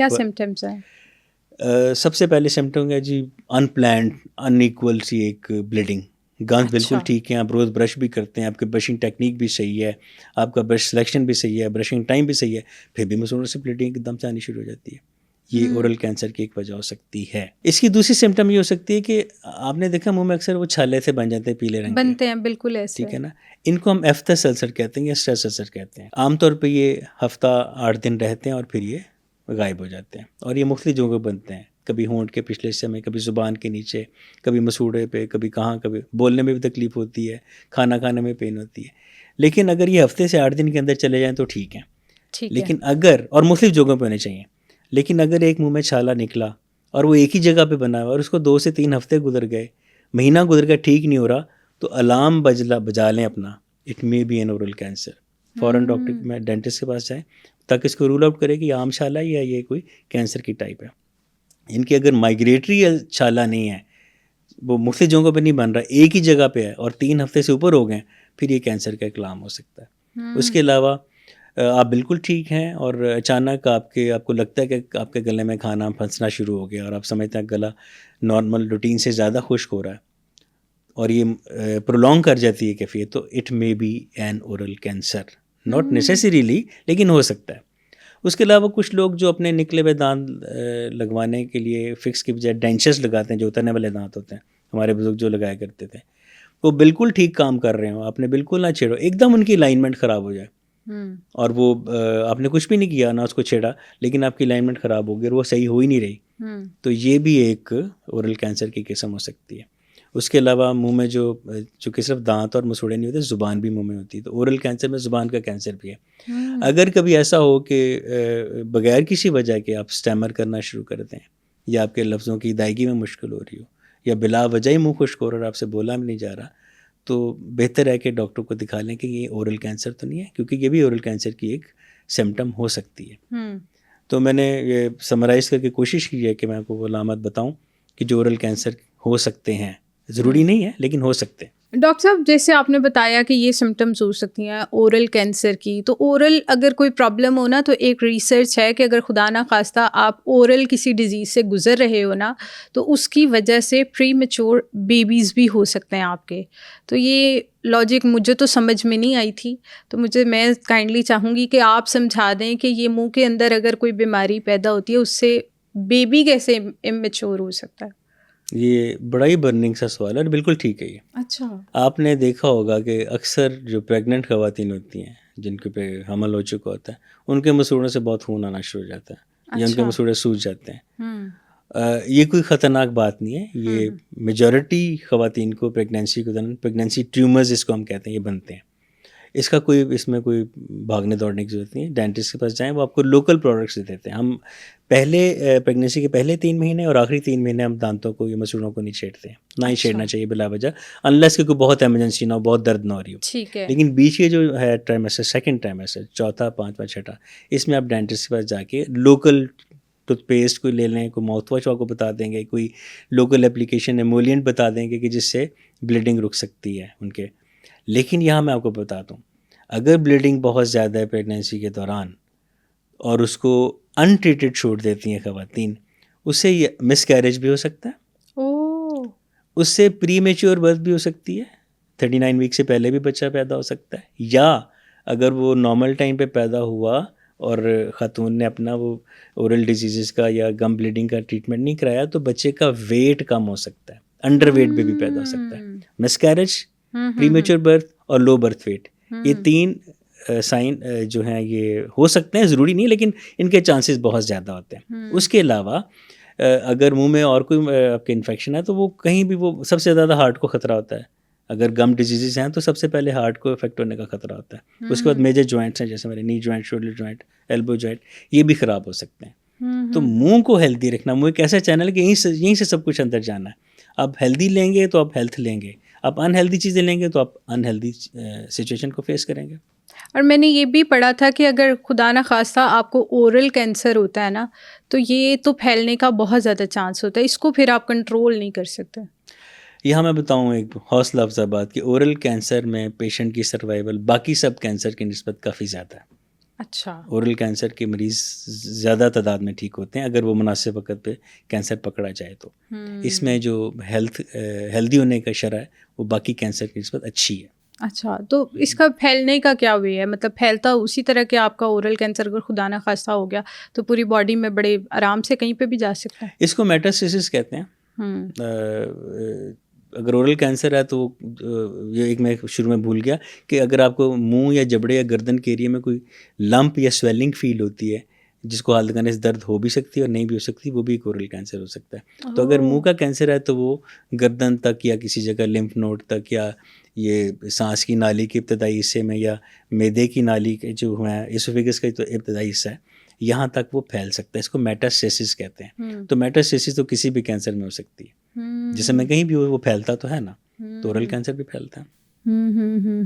کیا سمٹمس ہیں؟ سب سے پہلے سمٹم ہے جی ان پلانڈ ان ایکول سی ایک بلیڈنگ. گنز بالکل ٹھیک ہیں, آپ روز برش بھی کرتے ہیں, آپ کی برشنگ ٹیکنیک بھی صحیح ہے, آپ کا برش سلیکشن بھی صحیح ہے, برشنگ ٹائم بھی صحیح ہے, پھر بھی مسوڑوں سے بلیڈنگ ایک دم سے آنی شروع ہو جاتی ہے. یہ اورل کینسر کی ایک وجہ ہو سکتی ہے. اس کی دوسری سمٹم یہ ہو سکتی ہے کہ آپ نے دیکھا منہ میں اکثر وہ چھالے سے بن جاتے ہیں پیلے رنگ کے, بنتے ہیں بالکل ایسے, ٹھیک ہے نا. ان کو ہم ایفتس السر کہتے ہیں یا اسٹریس السر کہتے ہیں. عام طور پہ یہ ہفتہ 8 دن رہتے ہیں اور پھر یہ غائب ہو جاتے ہیں, اور یہ مختلف جگہوں پہ بنتے ہیں, کبھی ہونٹ کے پچھلے حصے میں, کبھی زبان کے نیچے, کبھی مسوڑے پہ, کبھی کہاں, کبھی بولنے میں بھی تکلیف ہوتی ہے, کھانا کھانے میں پین ہوتی ہے. لیکن اگر یہ ہفتے سے 8 دن کے اندر چلے جائیں تو ٹھیک ہے. لیکن اگر, اور مختلف جگہوں پہ ہونے چاہیے, لیکن اگر ایک منہ میں چھالا نکلا اور وہ ایک ہی جگہ پہ بنا ہوا اور اس کو 2 سے 3 ہفتے گزر گئے, مہینہ گزر گیا, ٹھیک نہیں ہو رہا, تو الارم بجا لیں اپنا, it may be an oral cancer. فوراً ڈاکٹر میں ڈینٹسٹ کے پاس جائیں تاکہ اس کو رول آؤٹ کرے کہ یہ عام چھالا ہے یا یہ کوئی کینسر کی ٹائپ ہے. ان کی اگر مائگریٹری چھالا نہیں ہے, وہ مختلف جگہوں پہ نہیں بن رہا, ایک ہی جگہ پہ ہے اور 3 ہفتے سے اوپر ہو گئے, پھر یہ کینسر کا اقلام ہو سکتا ہے. اس کے علاوہ آپ بالکل ٹھیک ہیں اور اچانک آپ کو لگتا ہے کہ آپ کے گلے میں کھانا پھنسنا شروع ہو گیا اور آپ سمجھتے ہیں گلا نارمل روٹین سے زیادہ خشک ہو رہا ہے اور یہ پرولونگ کر جاتی ہے کیفیت, تو it may be an oral cancer, not necessarily, لیکن ہو سکتا ہے. اس کے علاوہ کچھ لوگ جو اپنے نکلے ہوئے دانت لگوانے کے لیے فکس کی بجائے ڈینچرز لگاتے ہیں, جو اترنے والے دانت ہوتے ہیں, ہمارے بزرگ جو لگایا کرتے تھے, وہ بالکل ٹھیک کام کر رہے ہوں, آپ نے بالکل نہ چھیڑو, ایک دم ان کی الائنمنٹ خراب ہو جائے اور وہ آپ نے کچھ بھی نہیں کیا, نہ اس کو چھیڑا, لیکن آپ کی الائنمنٹ خراب ہو گئی اور وہ صحیح ہو ہی نہیں رہی, تو یہ بھی ایک اورل کینسر کی قسم ہو سکتی ہے. اس کے علاوہ منہ میں جو کہ صرف دانت اور مسوڑے نہیں ہوتے, زبان بھی منہ میں ہوتی ہے, تو اورل کینسر میں زبان کا کینسر بھی ہے. اگر کبھی ایسا ہو کہ بغیر کسی وجہ کے آپ اسٹیمر کرنا شروع کر دیں, یا آپ کے لفظوں کی ادائیگی میں مشکل ہو رہی ہو, یا بلا وجہ ہی منہ خشک ہو رہا اور آپ سے بولا بھی نہیں جا رہا, تو بہتر ہے کہ ڈاکٹر کو دکھا لیں کہ یہ اورل کینسر تو نہیں ہے, کیونکہ یہ بھی اورل کینسر کی ایک سمٹم ہو سکتی ہے. تو میں نے یہ سمرائز کر کے کوشش کی ہے کہ میں آپ کو وہ علامات بتاؤں کہ جو اورل کینسر ہو سکتے ہیں, ضروری نہیں ہے لیکن ہو سکتے ہیں. ڈاکٹر صاحب جیسے آپ نے بتایا کہ یہ سمٹمز ہو سکتی ہیں اورل کینسر کی, تو اورل اگر کوئی پرابلم ہو نا, تو ایک ریسرچ ہے کہ اگر خدا نہ خواستہ آپ اورل کسی ڈیزیز سے گزر رہے ہو نا, تو اس کی وجہ سے پری میچور بیبیز بھی ہو سکتے ہیں آپ کے. تو یہ لاجک مجھے تو سمجھ میں نہیں آئی تھی, تو میں کائنڈلی چاہوں گی کہ آپ سمجھا دیں کہ یہ منہ کے اندر اگر کوئی بیماری پیدا ہوتی ہے, اس سے بیبی کیسے امیچور ہو سکتا ہے. یہ بڑا ہی برننگ سا سوال ہے اور بالکل ٹھیک ہے یہ. اچھا, آپ نے دیکھا ہوگا کہ اکثر جو پریگننٹ خواتین ہوتی ہیں جن کے پہ حمل ہو چکا ہوتا ہے, ان کے مسوڑوں سے بہت خون آنا شروع ہو جاتا ہے, یا ان کے مسوڑے سوج جاتے ہیں. یہ کوئی خطرناک بات نہیں ہے, یہ میجورٹی خواتین کو پریگنینسی کے دوران پریگنینسی ٹیومرز اس کو ہم کہتے ہیں, یہ بنتے ہیں. اس میں کوئی بھاگنے دوڑنے کی ضرورت نہیں ہے. ڈینٹسٹ کے پاس جائیں, وہ آپ کو لوکل پروڈکٹس دیتے ہیں. ہم پریگنینسی کے پہلے 3 مہینے اور آخری 3 مہینے ہم دانتوں کو یا مسوڑوں کو نہیں چھیڑتے ہیں, نہ ہی چھیڑنا چاہیے بلا وجہ, انلیس کہ کوئی بہت ایمرجنسی نہ ہو, بہت درد نہ ہو رہی ہو. لیکن بیچ کے جو ہے ٹرائمیسٹر, سیکنڈ ٹرائمیسٹر, چوتھا, 5واں, 6واں, اس میں آپ ڈینٹسٹ کے پاس جا کے لوکل ٹوتھ پیسٹ کوئی لے لیں, کوئی ماؤتھ واش آپ کو بتا دیں گے, کوئی لوکل اپلیکیشن ایمولینٹ بتا دیں گے کہ جس سے بلیڈنگ رک سکتی ہے ان کے. لیکن یہاں میں آپ کو بتاتا ہوں, اگر بلیڈنگ بہت زیادہ ہے پریگنینسی کے دوران اور اس کو ان ٹریٹڈ چھوڑ دیتی ہیں خواتین, اس سے یہ مس کیریج بھی ہو سکتا ہے, اس سے پری میچور برتھ بھی ہو سکتی ہے, 39 ویک سے پہلے بھی بچہ پیدا ہو سکتا ہے, یا اگر وہ نارمل ٹائم پہ پیدا ہوا اور خاتون نے اپنا وہ اورل ڈیزیزز کا یا گم بلیڈنگ کا ٹریٹمنٹ نہیں کرایا, تو بچے کا ویٹ کم ہو سکتا ہے, انڈر ویٹ بھی پیدا ہو سکتا ہے. مس کیریج, پری میچور برتھ اور لو برتھ ویٹ, یہ 3 سائن جو ہیں یہ ہو سکتے ہیں, ضروری نہیں لیکن ان کے چانسز بہت زیادہ ہوتے ہیں. اس کے علاوہ اگر منہ میں اور کوئی آپ کے انفیکشن ہے تو وہ کہیں بھی, وہ سب سے زیادہ ہارٹ کو خطرہ ہوتا ہے. اگر گم ڈیزیزز ہیں تو سب سے پہلے ہارٹ کو افیکٹ ہونے کا خطرہ ہوتا ہے. اس کے بعد میجر جوائنٹس ہیں جیسے ہمارے نی joint, shoulder joint, elbow joint, یہ بھی خراب ہو سکتے ہیں. تو منہ کو ہیلدی رکھنا, منہ ایک ایسا چینل ہے کہ یہیں سے سب کچھ اندر جانا ہے. آپ ہیلدی لیں گے تو آپ ہیلتھ لیں گے, آپ انہیلدی چیزیں لیں گے تو آپ انہیلدی سچویشن کو فیس کریں گے. اور میں نے یہ بھی پڑھا تھا کہ اگر خدا نہ خواستہ آپ کو اورل کینسر ہوتا ہے نا, تو یہ تو پھیلنے کا بہت زیادہ چانس ہوتا ہے, اس کو پھر آپ کنٹرول نہیں کر سکتے. یہاں میں بتاؤں ایک حوصلہ افزا بات کہ اورل کینسر میں پیشنٹ کی سروائیول باقی سب کینسر کی نسبت کافی زیادہ ہے. اچھا. اورل کینسر کے مریض زیادہ تعداد میں ٹھیک ہوتے ہیں اگر وہ مناسب وقت پہ کینسر پکڑا جائے تو. اس میں جو ہیلدی ہونے کا شرح ہے وہ باقی کینسر کی نسبت اچھی ہے. اچھا, تو اس کا پھیلنے کا کیا وے ہے؟ مطلب پھیلتا اسی طرح کہ آپ کا اورل کینسر اگر خدا نہ خواستہ ہو گیا تو پوری باڈی میں بڑے آرام سے کہیں پہ بھی جا سکتا ہے؟ اس کو میٹاسٹاسس کہتے ہیں. اگر اورل کینسر ہے تو یہ ایک میں شروع میں بھول گیا کہ اگر آپ کو منہ یا جبڑے یا گردن کے ایریے میں کوئی لمپ یا سویلنگ فیل ہوتی ہے جس کو حالت سے درد ہو بھی سکتی ہے اور نہیں بھی ہو سکتی, وہ بھی ایک اورل کینسر ہو سکتا ہے. تو اگر منہ کا کینسر ہے تو وہ گردن تک یا کسی جگہ لمف نوڈ تک یا یہ سانس کی نالی کے ابتدائی حصے میں یا معدے کی نالی کے جو ہے ایسوفیگس کا تو ابتدائی حصہ ہے, یہاں تک وہ پھیل سکتا ہے. اس کو میٹاسٹاسس کہتے ہیں. تو میٹاسٹاسس تو کسی بھی کینسر میں ہو سکتی ہے, جسم میں کہیں بھی ہو وہ پھیلتا تو ہے نا, تو اورل کینسر بھی پھیلتا ہے.